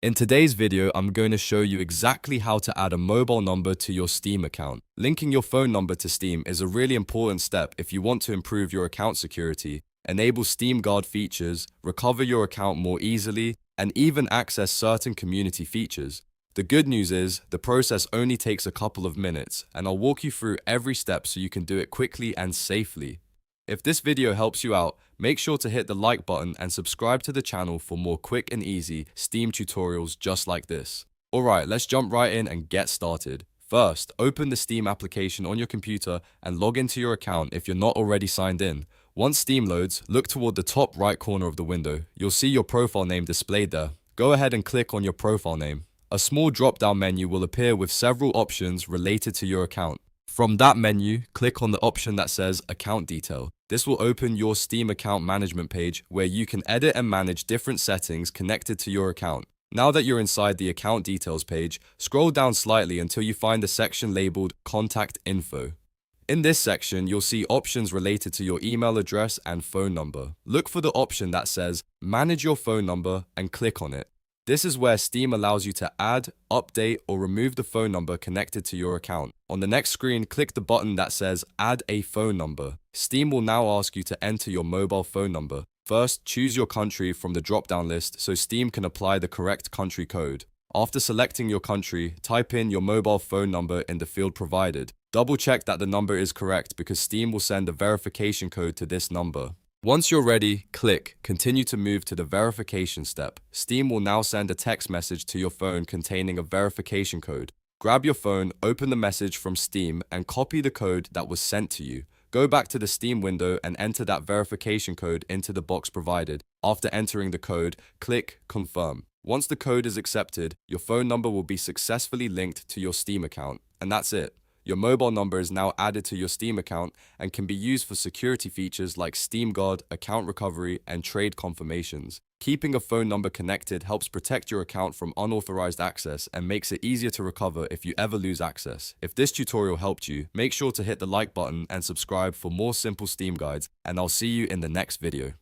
In today's video, I'm going to show you exactly how to add a mobile number to your Steam account. Linking your phone number to Steam is a really important step if you want to improve your account security, enable Steam Guard features, recover your account more easily, and even access certain community features. The good news is, the process only takes a couple of minutes, and I'll walk you through every step so you can do it quickly and safely. If this video helps you out, make sure to hit the like button and subscribe to the channel for more quick and easy Steam tutorials just like this. Alright, let's jump right in and get started. First, open the Steam application on your computer and log into your account if you're not already signed in. Once Steam loads, look toward the top right corner of the window. You'll see your profile name displayed there. Go ahead and click on your profile name. A small drop-down menu will appear with several options related to your account. From that menu, click on the option that says Account Detail. This will open your Steam account management page where you can edit and manage different settings connected to your account. Now that you're inside the Account Details page, scroll down slightly until you find the section labeled Contact Info. In this section, you'll see options related to your email address and phone number. Look for the option that says Manage your phone number and click on it. This is where Steam allows you to add, update, or remove the phone number connected to your account. On the next screen, click the button that says Add a phone number. Steam will now ask you to enter your mobile phone number. First, choose your country from the drop-down list so Steam can apply the correct country code. After selecting your country, type in your mobile phone number in the field provided. Double-check that the number is correct because Steam will send a verification code to this number. Once you're ready, click Continue to move to the verification step. Steam will now send a text message to your phone containing a verification code. Grab your phone, open the message from Steam, and copy the code that was sent to you. Go back to the Steam window and enter that verification code into the box provided. After entering the code, click Confirm. Once the code is accepted, your phone number will be successfully linked to your Steam account. And that's it. Your mobile number is now added to your Steam account and can be used for security features like Steam Guard, account recovery, and trade confirmations. Keeping a phone number connected helps protect your account from unauthorized access and makes it easier to recover if you ever lose access. If this tutorial helped you, make sure to hit the like button and subscribe for more simple Steam guides, and I'll see you in the next video.